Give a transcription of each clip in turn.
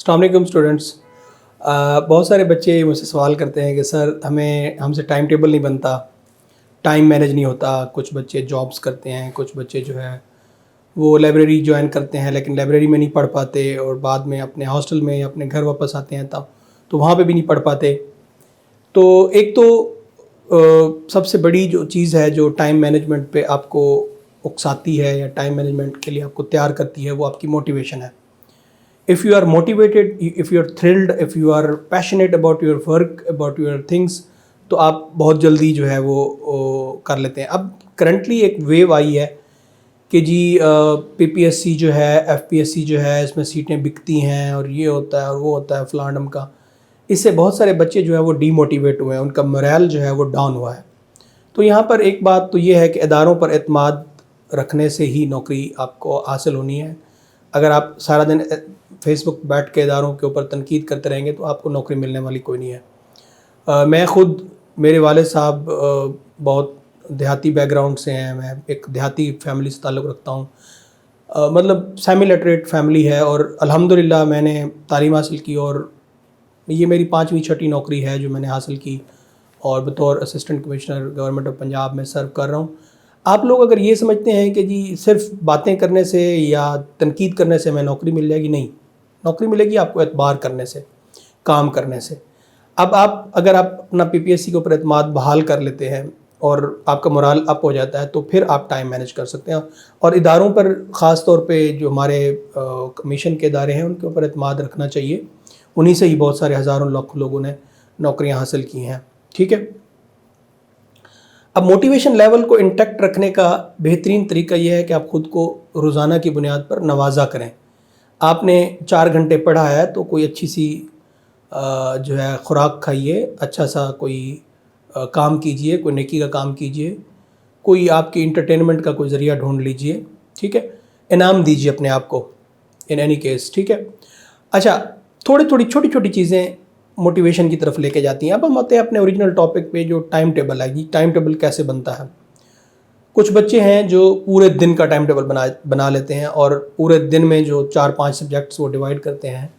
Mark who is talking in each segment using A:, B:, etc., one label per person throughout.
A: अस्सलाम वालेकुम स्टूडेंट्स। बहुत सारे बच्चे मुझसे सवाल करते हैं कि सर हमसे टाइम टेबल नहीं बनता, टाइम मैनेज नहीं होता। कुछ बच्चे जॉब्स करते हैं, कुछ बच्चे जो है वो लाइब्रेरी ज्वाइन करते हैं लेकिन लाइब्रेरी में नहीं पढ़ पाते और बाद में अपने हॉस्टल में या अपने घर वापस आते हैं तब तो वहाँ पे भी नहीं पढ़ पाते। तो एक तो सबसे बड़ी जो चीज़ है जो टाइम मैनेजमेंट पे आपको उकसाती है या टाइम मैनेजमेंट के लिए आपको तैयार करती है, वो आपकी मोटिवेशन है। if you are motivated, if you are thrilled, if you are passionate about your work, about your things, तो आप बहुत जल्दी जो है वो कर लेते हैं। अब करंटली एक वेव आई है कि जी पीपीएससी जो है, एफपीएससी जो है, इसमें सीटें बिकती हैं और ये होता है और वो होता है फलांडम का। इससे बहुत सारे बच्चे जो है वो डीमोटिवेट हुए हैं, उनका मोरल जो है वो डाउन हुआ है। तो यहाँ पर एक बात तो ये है कि इदारों पर एतमाद रखने से ही नौकरी आपको हासिल होनी है। अगर आप सारा दिन फेसबुक बैठ के इदारों के ऊपर तनकीद करते रहेंगे तो आपको नौकरी मिलने वाली कोई नहीं है। मैं ख़ुद, मेरे वालिद साहब बहुत देहाती बैकग्राउंड से हैं, मैं एक देहाती फैमिली से ताल्लुक़ रखता हूँ। मतलब सेमी लिटरेट फैमिली है और अल्हम्दुलिल्लाह मैंने तालीम हासिल की और ये मेरी 5वीं 6ठी नौकरी है जो मैंने हासिल की और बतौर assistant commissioner government of Punjab में सर्व कर रहा हूँ। आप लोग अगर ये समझते हैं कि जी सिर्फ बातें करने से या तनकीद करने से हमें नौकरी मिल जाएगी, नहीं, नौकरी मिलेगी आपको एतबार करने से, काम करने से। अब अगर आप अपना पीपीएससी के ऊपर एतमाद बहाल कर लेते हैं और आपका मोराल अप हो जाता है तो फिर आप टाइम मैनेज कर सकते हैं। और इदारों पर ख़ास तौर पे जो हमारे कमीशन के इदारे हैं उनके ऊपर एतमाद रखना चाहिए। उन्हीं से ही बहुत सारे हज़ारों लाखों लोगों ने नौकरियां हासिल की हैं। ठीक है। अब मोटिवेशन लेवल को इंटैक्ट रखने का बेहतरीन तरीका यह है कि आप ख़ुद को रोज़ाना की बुनियाद पर नवाजा करें। आपने 4 घंटे पढ़ा है तो कोई अच्छी सी जो है खुराक खाइए, अच्छा सा कोई काम कीजिए, कोई नेकी का काम कीजिए, कोई आपकी इंटरटेनमेंट का कोई ज़रिया ढूंढ लीजिए। ठीक है। इनाम दीजिए अपने आप को इन एनी केस। ठीक है। अच्छा, थोड़ी थोड़ी छोटी छोटी चीज़ें मोटिवेशन की तरफ लेके जाती हैं। अब हम आते हैं अपने ओरिजिनल टॉपिक पे, जो टाइम टेबल है। ये टाइम टेबल कैसे बनता है? कुछ बच्चे हैं जो पूरे दिन का टाइम टेबल बना लेते हैं और पूरे दिन में जो 4-5 सब्जेक्ट्स वो डिवाइड करते हैं।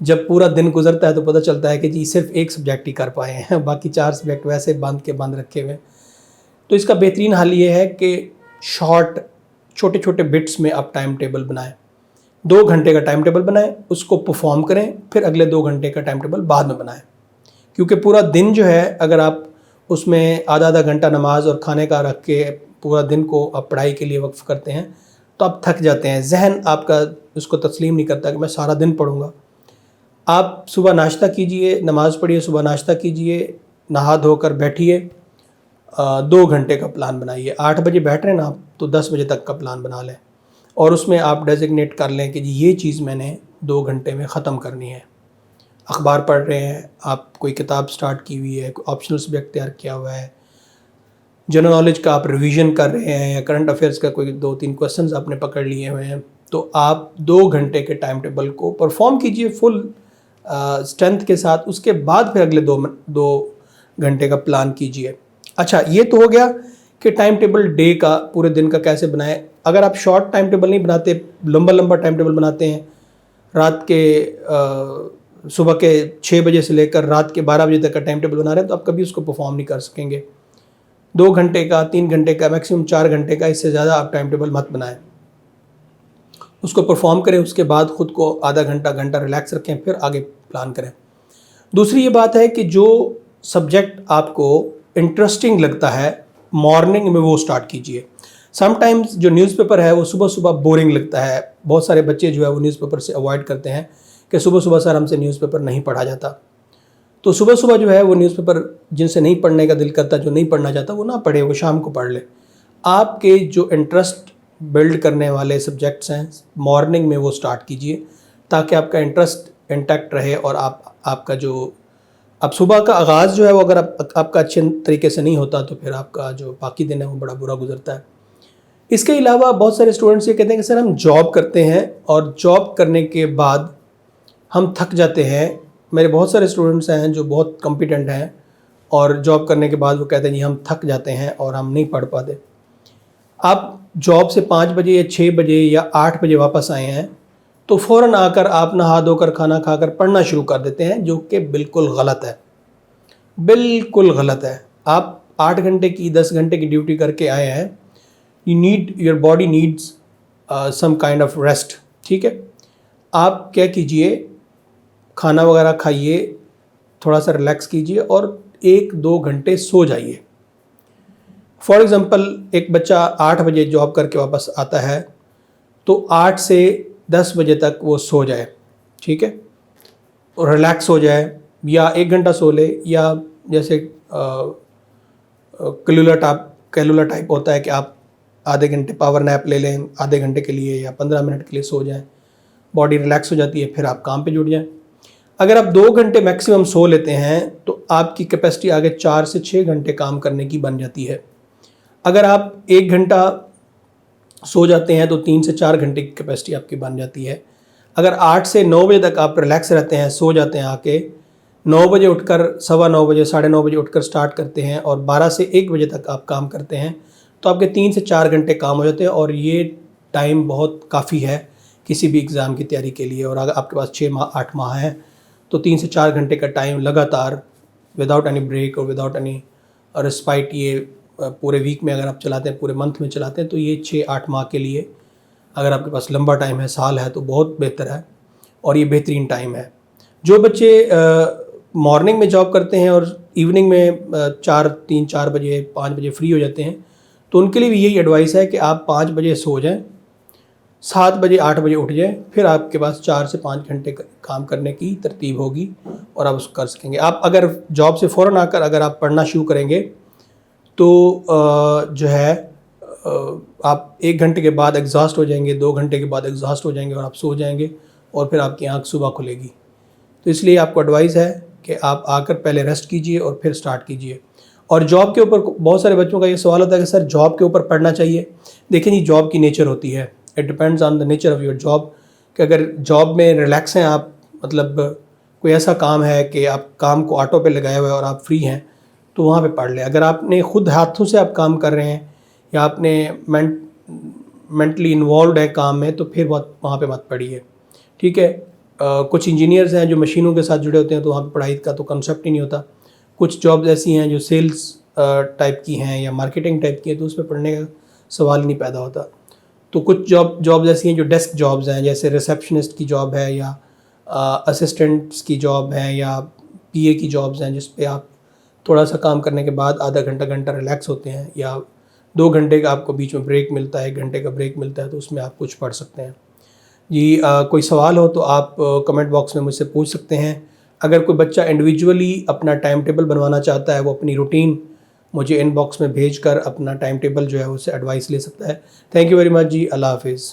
A: जब पूरा दिन गुजरता है तो पता चलता है कि जी सिर्फ एक सब्जेक्ट ही कर पाए हैं, बाकी 4 सब्जेक्ट वैसे बंद रखे हुए। तो इसका बेहतरीन हल ये है कि शॉर्ट छोटे छोटे बिट्स में आप टाइम टेबल बनाएं। 2 घंटे का टाइम टेबल बनाएं, उसको परफॉर्म करें, फिर अगले 2 घंटे का टाइम टेबल बाद में बनाएं। क्योंकि पूरा दिन जो है, अगर आप उसमें आधा घंटा नमाज और खाने का रख के पूरा दिन को आप पढ़ाई के लिए वक्फ करते हैं तो आप थक जाते हैं। जहन आपका उसको तस्लीम नहीं करता कि मैं सारा दिन पढ़ूंगा। आप सुबह नाश्ता कीजिए, नमाज़ पढ़िए, सुबह नाश्ता कीजिए, नहा धोकर बैठिए, 2 घंटे का प्लान बनाइए। 8 बजे बैठ रहे हैं ना आप, तो 10 बजे तक का प्लान बना लें और उसमें आप डेजिग्नेट कर लें कि जी ये चीज़ मैंने 2 घंटे में ख़त्म करनी है। अखबार पढ़ रहे हैं आप, कोई किताब स्टार्ट की हुई है, कोई ऑप्शनल सब्जेक्ट तैयार किया हुआ है, जनरल नॉलेज का आप रिवीजन कर रहे हैं या करंट अफेयर्स का कोई 2-3 क्वेश्चंस आपने पकड़ लिए हुए हैं, तो आप 2 घंटे के टाइम टेबल को परफॉर्म कीजिए फुल स्ट्रेंथ के साथ। उसके बाद फिर अगले 2 घंटे का प्लान कीजिए। अच्छा, ये तो हो गया कि टाइम टेबल डे का, पूरे दिन का कैसे बनाएं। अगर आप शॉर्ट टाइम टेबल नहीं बनाते, लंबा टाइम टेबल बनाते हैं, रात के सुबह के 6 बजे से लेकर रात के 12 बजे तक का टाइम टेबल बना रहे हैं, तो आप कभी उसको परफॉर्म नहीं कर सकेंगे। 2 घंटे का, 3 घंटे का, मैक्सिमम 4 घंटे का, इससे ज़्यादा आप टाइम टेबल मत बनाएं। उसको परफॉर्म करें, उसके बाद ख़ुद को आधा घंटा रिलैक्स रखें, फिर आगे प्लान करें। दूसरी ये बात है कि जो सब्जेक्ट आपको इंटरेस्टिंग लगता है मॉर्निंग में वो स्टार्ट कीजिए। समटाइम्स जो न्यूज़पेपर है वो सुबह सुबह बोरिंग लगता है। बहुत सारे बच्चे जो है वो न्यूज़पेपर से अवॉइड करते हैं कि सुबह सुबह सर हमसे न्यूज़पेपर नहीं पढ़ा जाता। तो सुबह सुबह जो है वो न्यूज़पेपर जिनसे नहीं पढ़ने का दिल करता, जो नहीं पढ़ना चाहता, वो ना पढ़े, वो शाम को पढ़ ले। आपके जो इंटरेस्ट बिल्ड करने वाले सब्जेक्ट्स हैं मॉर्निंग में वो स्टार्ट कीजिए ताकि आपका इंटरेस्ट इंटैक्ट रहे और आपका जो अब सुबह का आगाज़ जो है वो अगर आपका अच्छे तरीके से नहीं होता तो फिर आपका जो बाकी दिन है वो बड़ा बुरा गुजरता है। इसके अलावा बहुत सारे स्टूडेंट्स ये कहते हैं कि सर हम जॉब करते हैं और जॉब करने के बाद हम थक जाते हैं। मेरे बहुत सारे स्टूडेंट्स हैं जो बहुत कॉम्पिटेंट हैं और जॉब करने के बाद वो कहते हैं जी हम थक जाते हैं और हम नहीं पढ़ पाते। आप जॉब से 5 बजे या 6 बजे या 8 बजे वापस आए हैं तो फ़ौरन आकर आप नहा धोकर खाना खाकर पढ़ना शुरू कर देते हैं, जो कि बिल्कुल गलत है, बिल्कुल गलत है। आप 8 घंटे की 10 घंटे की ड्यूटी करके आए हैं, your body needs some kind of rest, ठीक है। आप क्या कीजिए, खाना वगैरह खाइए, थोड़ा सा रिलैक्स कीजिए और 1-2 घंटे सो जाइए। फॉर एग्ज़ाम्पल, एक बच्चा 8 बजे जॉब करके वापस आता है, तो 8 से 10 बजे तक वो सो जाए, ठीक है, और रिलैक्स हो जाए, या 1 घंटा सो ले, या जैसे कैलुला टाइप होता है कि आप आधे घंटे पावर नैप ले लें आधे घंटे के लिए या 15 मिनट के लिए सो जाएं, बॉडी रिलैक्स हो जाती है, फिर आप काम पे जुट जाएं। अगर आप 2 घंटे मैक्सिमम सो लेते हैं तो आपकी कैपेसिटी आगे 4 से 6 घंटे काम करने की बन जाती है। अगर आप 1 घंटा सो जाते हैं तो 3 से 4 घंटे की कैपेसिटी आपकी बन जाती है। अगर 8 से 9 बजे तक आप रिलैक्स रहते हैं, सो जाते हैं, आके 9 बजे उठकर 9:15 बजे 9:30 बजे उठकर स्टार्ट करते हैं और 12 से 1 बजे तक आप काम करते हैं, तो आपके 3 से 4 घंटे काम हो जाते हैं और ये टाइम बहुत काफ़ी है किसी भी एग्ज़ाम की तैयारी के लिए। और अगर आपके पास 6 माह 8 माह हैं तो 3 से 4 घंटे का टाइम लगातार विदाउट एनी ब्रेक और विदाउट एनी रिस्पाइट, ये पूरे वीक में अगर आप चलाते हैं, पूरे मंथ में चलाते हैं, तो ये 6-8 माह के लिए अगर आपके पास लंबा टाइम है, साल है, तो बहुत बेहतर है और ये बेहतरीन टाइम है। जो बच्चे मॉर्निंग में जॉब करते हैं और इवनिंग में 3-4 बजे 5 बजे फ्री हो जाते हैं, तो उनके लिए भी यही एडवाइस है कि आप 5 बजे सो जाएं, 7 बजे 8 बजे उठ जाएं, फिर आपके पास 4 से 5 घंटे काम करने की तरतीब होगी और आप उसको कर सकेंगे। आप अगर जॉब से फ़ौरन आकर अगर आप पढ़ना शुरू करेंगे तो जो है आप 1 घंटे के बाद एग्जॉस्ट हो जाएंगे, 2 घंटे के बाद एग्जॉस्ट हो जाएंगे और आप सो जाएंगे और फिर आपकी आँख सुबह खुलेगी। तो इसलिए आपको एडवाइस है कि आप आकर पहले रेस्ट कीजिए और फिर स्टार्ट कीजिए। और जॉब के ऊपर बहुत सारे बच्चों का ये सवाल होता है कि सर जॉब के ऊपर पढ़ना चाहिए। देखिए जी, जॉब की नेचर होती है, it depends on the nature of your job, कि अगर जॉब में रिलैक्स हैं आप, मतलब कोई ऐसा काम है कि आप काम को ऑटो पे लगाए हुए हैं और आप फ्री हैं, तो वहाँ पे पढ़ लें। अगर आपने खुद हाथों से आप काम कर रहे हैं या आपने मेंटली इन्वॉल्व है काम में, तो फिर वहाँ पे मत पढ़िए, ठीक है। कुछ इंजीनियर्स हैं जो मशीनों के साथ जुड़े होते हैं, तो वहाँ पे पढ़ाई का तो कंसेप्ट ही नहीं होता। कुछ जॉब्स ऐसी हैं जो सेल्स टाइप की हैं या मार्केटिंग टाइप की हैं, तो उसमें पढ़ने का सवाल ही नहीं पैदा होता। तो कुछ जॉब्स ऐसी हैं जो डेस्क जॉब्स हैं, जैसे रिसेप्शनिस्ट की जॉब है या असिस्टेंट्स की जॉब है या पीए की जॉब्स हैं, जिस पे आप थोड़ा सा काम करने के बाद आधा घंटा रिलैक्स होते हैं या 2 घंटे का आपको बीच में ब्रेक मिलता है, 1 घंटे का ब्रेक मिलता है, तो उसमें आप कुछ पढ़ सकते हैं जी। कोई सवाल हो तो आप कमेंट बॉक्स में मुझसे पूछ सकते हैं। अगर कोई बच्चा इंडिविजुअली अपना टाइम टेबल बनवाना चाहता है, वो अपनी रूटीन मुझे इनबॉक्स में भेजकर अपना टाइम टेबल जो है उससे एडवाइस ले सकता है। थैंक यू वेरी मच जी, अल्लाह हाफिज़।